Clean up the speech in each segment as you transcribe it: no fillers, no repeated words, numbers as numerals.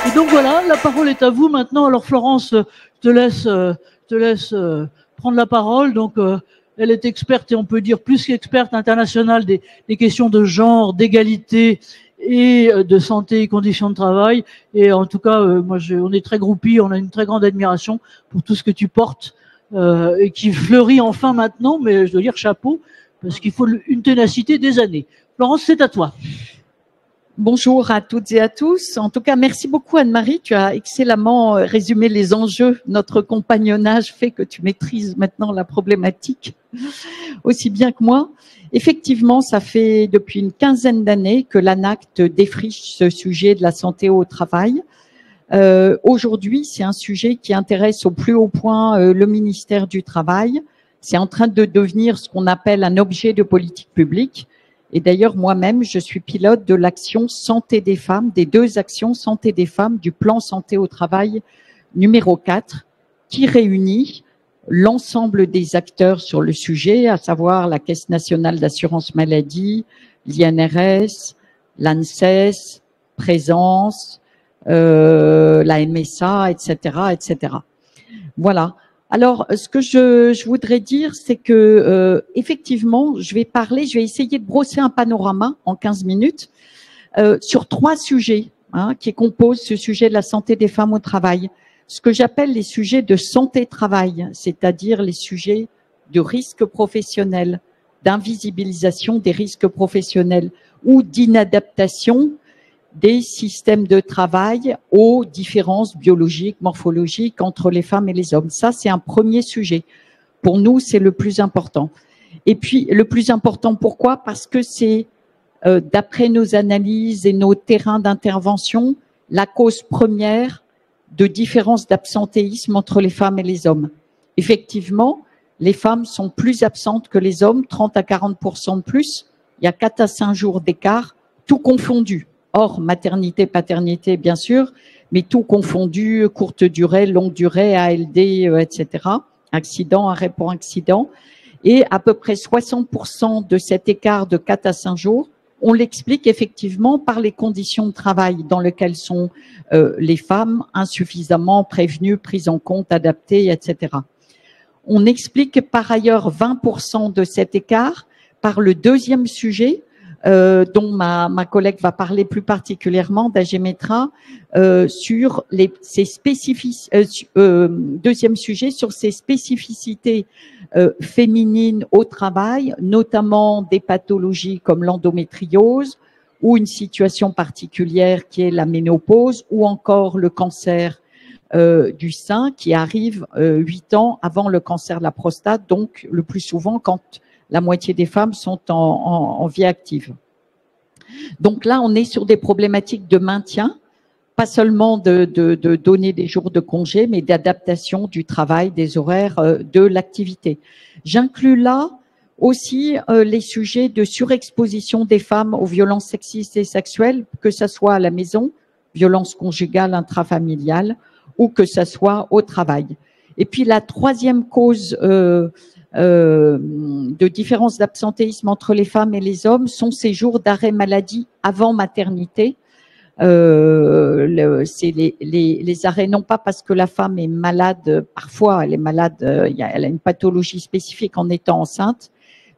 Et donc voilà, la parole est à vous maintenant. Alors Florence, je te laisse prendre la parole. Donc elle est experte, et on peut dire plus qu'experte internationale des questions de genre, d'égalité et de santé et conditions de travail. Et en tout cas, on est très groupis, on a une très grande admiration pour tout ce que tu portes et qui fleurit enfin maintenant. Mais je dois dire chapeau, parce qu'il faut une ténacité des années. Florence, c'est à toi. Bonjour à toutes et à tous. En tout cas, merci beaucoup Anne-Marie. Tu as excellemment résumé les enjeux. Notre compagnonnage fait que tu maîtrises maintenant la problématique aussi bien que moi. Effectivement, ça fait depuis une quinzaine d'années que l'ANACT défriche ce sujet de la santé au travail. Aujourd'hui, c'est un sujet qui intéresse au plus haut point le ministère du Travail. C'est en train de devenir ce qu'on appelle un objet de politique publique. Et d'ailleurs, moi-même, je suis pilote de l'action santé des femmes, des deux actions santé des femmes du plan santé au travail numéro 4, qui réunit l'ensemble des acteurs sur le sujet, à savoir la Caisse nationale d'assurance maladie, l'INRS, l'ANSES, Présence, la MSA, etc., etc. Voilà. Alors, ce que je voudrais dire, c'est que effectivement, je vais essayer de brosser un panorama en 15 minutes sur 3 sujets qui composent ce sujet de la santé des femmes au travail. Ce que j'appelle les sujets de santé-travail, c'est-à-dire les sujets de risques professionnels, d'invisibilisation des risques professionnels ou d'inadaptation des systèmes de travail aux différences biologiques, morphologiques entre les femmes et les hommes. Ça, c'est un premier sujet. Pour nous, c'est le plus important. Et puis, le plus important, pourquoi? Parce que c'est, d'après nos analyses et nos terrains d'intervention, la cause première de différences d'absentéisme entre les femmes et les hommes. Effectivement, les femmes sont plus absentes que les hommes, 30 à 40% de plus. Il y a 4 à 5 jours d'écart, tout confondu. Hors maternité, paternité, bien sûr, mais tout confondu, courte durée, longue durée, ALD, etc. Accident, arrêt pour accident. Et à peu près 60% de cet écart de 4 à 5 jours, on l'explique effectivement par les conditions de travail dans lesquelles sont les femmes insuffisamment prévenues, prises en compte, adaptées, etc. On explique par ailleurs 20% de cet écart par le deuxième sujet, dont ma collègue va parler plus particulièrement, d'Agemetra, sur ces spécificités, deuxième sujet, sur ces spécificités féminines au travail, notamment des pathologies comme l'endométriose ou une situation particulière qui est la ménopause ou encore le cancer du sein qui arrive 8 ans avant le cancer de la prostate, donc le plus souvent quand la moitié des femmes sont en vie active. Donc là, on est sur des problématiques de maintien, pas seulement de donner des jours de congé, mais d'adaptation du travail, des horaires de l'activité. J'inclus là aussi les sujets de surexposition des femmes aux violences sexistes et sexuelles, que ce soit à la maison, violences conjugales, intrafamiliales, ou que ce soit au travail. Et puis la troisième cause de différence d'absentéisme entre les femmes et les hommes sont ces jours d'arrêt maladie avant maternité. C'est les arrêts, non pas parce que la femme est malade, parfois elle est malade, elle a une pathologie spécifique en étant enceinte,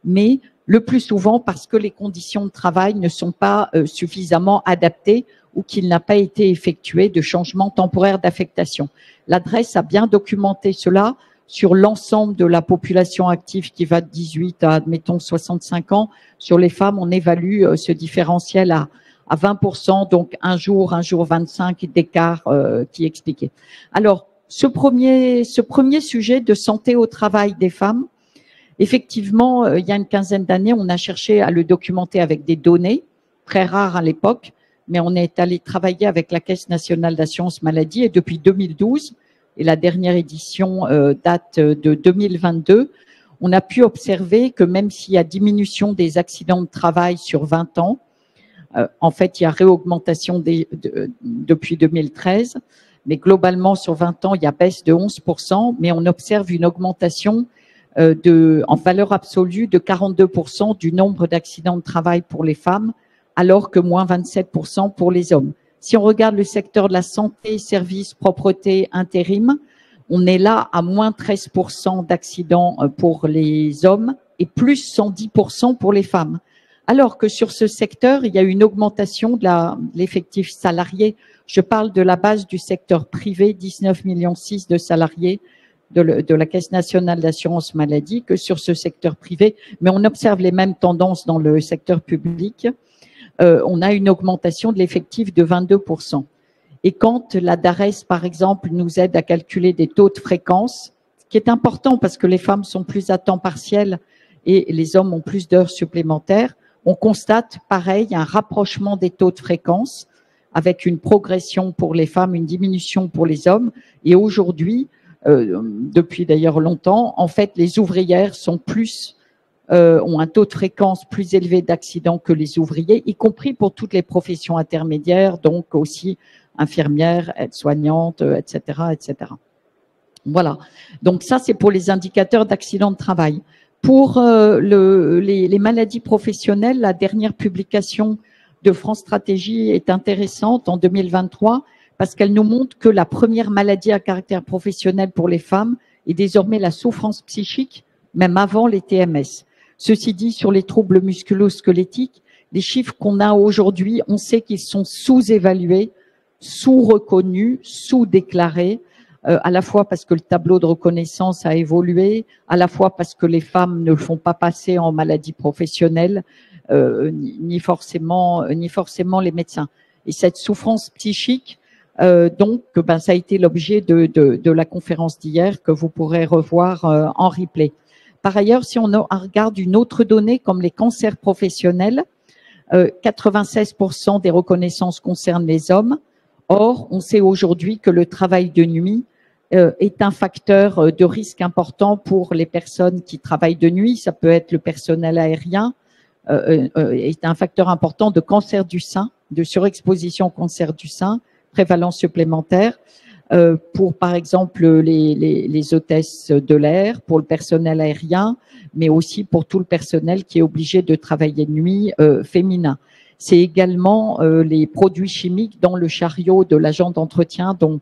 mais le plus souvent parce que les conditions de travail ne sont pas suffisamment adaptées ou qu'il n'a pas été effectué de changement temporaire d'affectation. L'adresse a bien documenté cela sur l'ensemble de la population active qui va de 18 à, admettons, 65 ans. Sur les femmes, on évalue ce différentiel à 20%, donc un jour 25 d'écart qui est expliqué. Alors, ce premier sujet de santé au travail des femmes, effectivement, il y a une quinzaine d'années, on a cherché à le documenter avec des données, très rares à l'époque, mais on est allé travailler avec la Caisse nationale d'assurance maladie et depuis 2012, et la dernière édition date de 2022, on a pu observer que même s'il y a diminution des accidents de travail sur 20 ans, en fait, il y a réaugmentation depuis 2013, mais globalement, sur 20 ans, il y a baisse de 11%, mais on observe une augmentation en valeur absolue de 42% du nombre d'accidents de travail pour les femmes, alors que moins 27% pour les hommes. Si on regarde le secteur de la santé, services, propreté, intérim, on est là à moins 13% d'accidents pour les hommes et plus 110% pour les femmes. Alors que sur ce secteur, il y a une augmentation de l'effectif salarié. Je parle de la base du secteur privé, 19,6 millions de salariés de la Caisse nationale d'assurance maladie que sur ce secteur privé. Mais on observe les mêmes tendances dans le secteur public. On a une augmentation de l'effectif de 22%. Et quand la DARES, par exemple, nous aide à calculer des taux de fréquence, ce qui est important parce que les femmes sont plus à temps partiel et les hommes ont plus d'heures supplémentaires, on constate, pareil, un rapprochement des taux de fréquence avec une progression pour les femmes, une diminution pour les hommes. Et aujourd'hui, depuis d'ailleurs longtemps, en fait, les ouvrières sont ont un taux de fréquence plus élevé d'accidents que les ouvriers, y compris pour toutes les professions intermédiaires, donc aussi infirmières, aides-soignantes, etc., etc. Voilà. Donc ça, c'est pour les indicateurs d'accidents de travail. Pour les maladies professionnelles, la dernière publication de France Stratégie est intéressante en 2023 parce qu'elle nous montre que la première maladie à caractère professionnel pour les femmes est désormais la souffrance psychique, même avant les TMS. Ceci dit, sur les troubles musculo-squelettiques, les chiffres qu'on a aujourd'hui, on sait qu'ils sont sous-évalués, sous-reconnus, sous-déclarés, à la fois parce que le tableau de reconnaissance a évolué, à la fois parce que les femmes ne le font pas passer en maladie professionnelle, ni forcément les médecins. Et cette souffrance psychique, donc, ça a été l'objet de la conférence d'hier que vous pourrez revoir en replay. Par ailleurs, si on regarde une autre donnée comme les cancers professionnels, 96% des reconnaissances concernent les hommes. Or, on sait aujourd'hui que le travail de nuit est un facteur de risque important pour les personnes qui travaillent de nuit. Ça peut être le personnel aérien, est un facteur important de cancer du sein, de surexposition au cancer du sein, prévalence supplémentaire. Pour, par exemple, les hôtesses de l'air, pour le personnel aérien, mais aussi pour tout le personnel qui est obligé de travailler de nuit féminin. C'est également les produits chimiques dans le chariot de l'agent d'entretien dont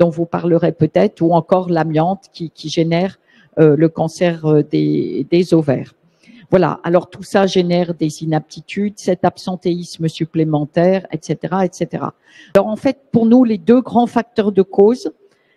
vous parlerez peut-être, ou encore l'amiante qui génère le cancer des ovaires. Voilà, alors tout ça génère des inaptitudes, cet absentéisme supplémentaire, etc., etc. Alors en fait, pour nous, les deux grands facteurs de cause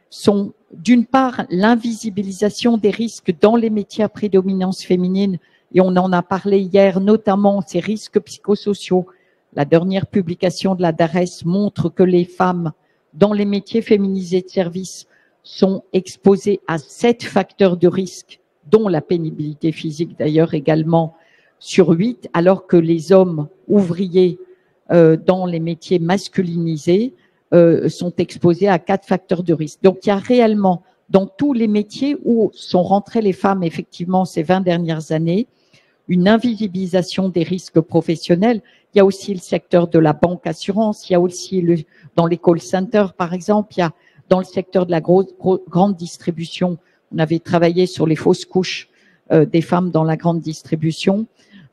sont d'une part l'invisibilisation des risques dans les métiers à prédominance féminine, et on en a parlé hier, notamment ces risques psychosociaux. La dernière publication de la DARES montre que les femmes dans les métiers féminisés de service sont exposées à 7 facteurs de risque, dont la pénibilité physique d'ailleurs également sur 8, alors que les hommes ouvriers dans les métiers masculinisés sont exposés à 4 facteurs de risque. Donc il y a réellement dans tous les métiers où sont rentrées les femmes effectivement ces 20 dernières années, une invisibilisation des risques professionnels. Il y a aussi le secteur de la banque assurance, il y a aussi dans les call centers par exemple, il y a dans le secteur de la grande distribution. On avait travaillé sur les fausses couches des femmes dans la grande distribution.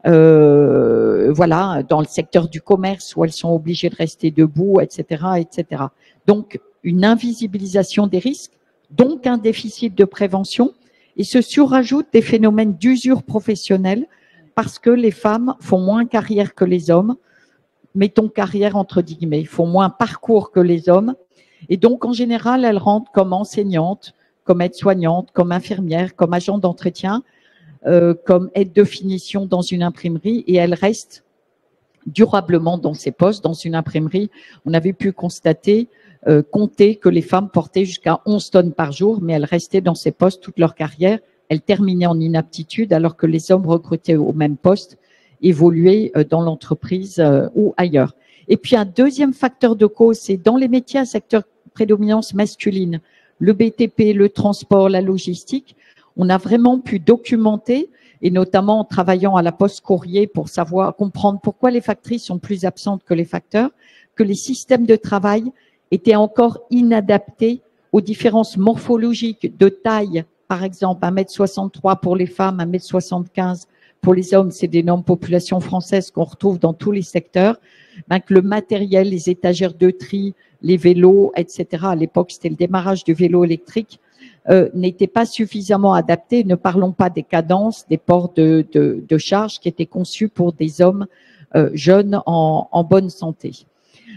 Voilà, dans le secteur du commerce où elles sont obligées de rester debout, etc., etc. Donc, une invisibilisation des risques, donc un déficit de prévention, et se surajoutent des phénomènes d'usure professionnelle parce que les femmes font moins carrière que les hommes, mettons carrière entre guillemets, font moins parcours que les hommes, et donc en général, elles rentrent comme enseignantes, comme aide-soignante, comme infirmière, comme agent d'entretien, comme aide de finition dans une imprimerie, et elle reste durablement dans ces postes. Dans une imprimerie, on avait pu compter que les femmes portaient jusqu'à 11 tonnes par jour, mais elles restaient dans ces postes toute leur carrière. Elles terminaient en inaptitude, alors que les hommes recrutés au même poste évoluaient dans l'entreprise ou ailleurs. Et puis un deuxième facteur de cause, c'est dans les métiers à secteur prédominance masculine, le BTP, le transport, la logistique, on a vraiment pu documenter, et notamment en travaillant à la Poste Courrier pour comprendre pourquoi les factrices sont plus absentes que les facteurs, que les systèmes de travail étaient encore inadaptés aux différences morphologiques de taille, par exemple 1,63 m pour les femmes, 1,75 m pour les hommes, c'est d'énormes populations françaises qu'on retrouve dans tous les secteurs, ben, que le matériel, les étagères de tri, les vélos, etc., à l'époque, c'était le démarrage du vélo électrique, n'étaient pas suffisamment adaptés. Ne parlons pas des cadences, des ports de charge qui étaient conçus pour des hommes jeunes en bonne santé.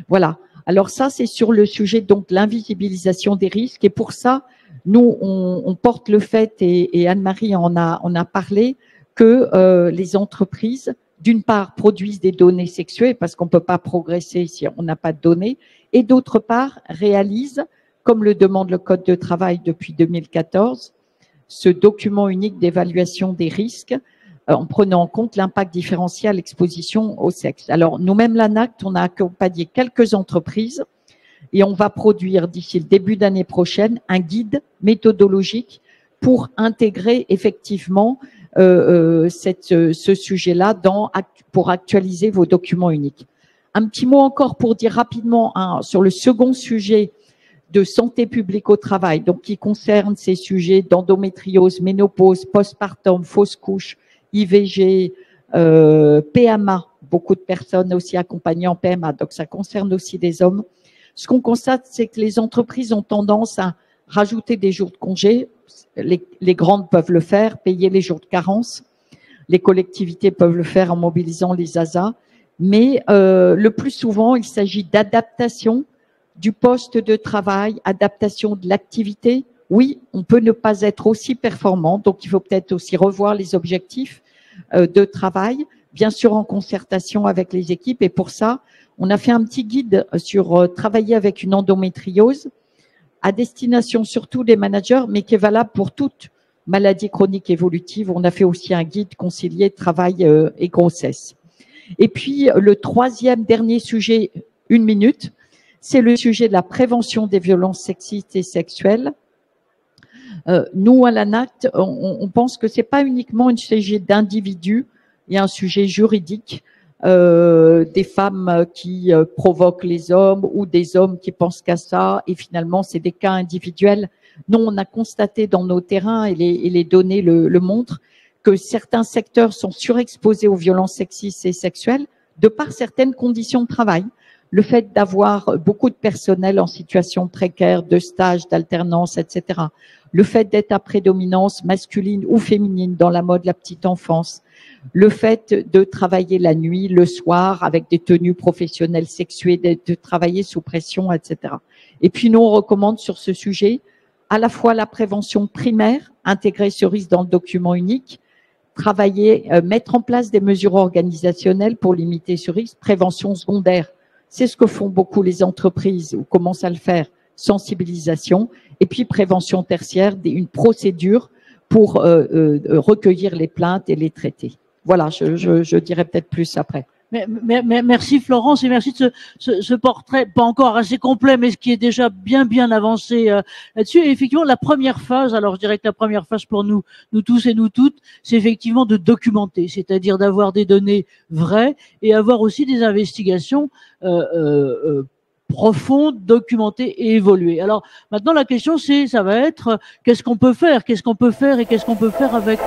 Voilà. Alors ça, c'est sur le sujet donc l'invisibilisation des risques. Et pour ça, nous, on porte le fait, et Anne-Marie en a parlé, que les entreprises, d'une part, produisent des données sexuées, parce qu'on ne peut pas progresser si on n'a pas de données, et d'autre part, réalisent, comme le demande le Code de travail depuis 2014, ce document unique d'évaluation des risques, en prenant en compte l'impact différentiel exposition au sexe. Alors, nous-mêmes, l'ANACT, on a accompagné quelques entreprises et on va produire d'ici le début d'année prochaine un guide méthodologique pour intégrer effectivement ce sujet-là pour actualiser vos documents uniques. Un petit mot encore pour dire rapidement sur le second sujet de santé publique au travail, donc qui concerne ces sujets d'endométriose, ménopause, postpartum, fausse couche, IVG, PMA, beaucoup de personnes aussi accompagnées en PMA, donc ça concerne aussi des hommes. Ce qu'on constate, c'est que les entreprises ont tendance à rajouter des jours de congé. Les grandes peuvent le faire, payer les jours de carence. Les collectivités peuvent le faire en mobilisant les ASA. Mais le plus souvent, il s'agit d'adaptation du poste de travail, adaptation de l'activité. Oui, on peut ne pas être aussi performant, donc il faut peut-être aussi revoir les objectifs de travail, bien sûr en concertation avec les équipes. Et pour ça, on a fait un petit guide sur travailler avec une endométriose à destination surtout des managers, mais qui est valable pour toute maladie chronique évolutive. On a fait aussi un guide concilié travail et grossesse. Et puis, le troisième, dernier sujet, 1 minute, c'est le sujet de la prévention des violences sexistes et sexuelles. Nous, à l'ANACT, on pense que c'est pas uniquement un sujet d'individus, il y a un sujet juridique, des femmes qui provoquent les hommes ou des hommes qui pensent qu'à ça, et finalement, c'est des cas individuels. Nous, on a constaté dans nos terrains, et les données le montrent, que certains secteurs sont surexposés aux violences sexistes et sexuelles de par certaines conditions de travail. Le fait d'avoir beaucoup de personnel en situation précaire, de stage, d'alternance, etc. Le fait d'être à prédominance masculine ou féminine dans la mode, la petite enfance. Le fait de travailler la nuit, le soir, avec des tenues professionnelles sexuées, de travailler sous pression, etc. Et puis nous, on recommande sur ce sujet à la fois la prévention primaire, intégrer ce risque dans le document unique, travailler, mettre en place des mesures organisationnelles pour limiter ce risque, prévention secondaire. C'est ce que font beaucoup les entreprises ou commencent à le faire, sensibilisation, et puis prévention tertiaire, une procédure pour recueillir les plaintes et les traiter. Voilà, je dirais peut-être plus après. Merci Florence et merci de ce portrait, pas encore assez complet, mais ce qui est déjà bien avancé là-dessus. Et effectivement, la première phase, alors je dirais que la première phase pour nous tous et nous toutes, c'est effectivement de documenter, c'est-à-dire d'avoir des données vraies et avoir aussi des investigations profondes, documentées et évoluées. Alors maintenant, la question ça va être qu'est-ce qu'on peut faire et qu'est-ce qu'on peut faire avec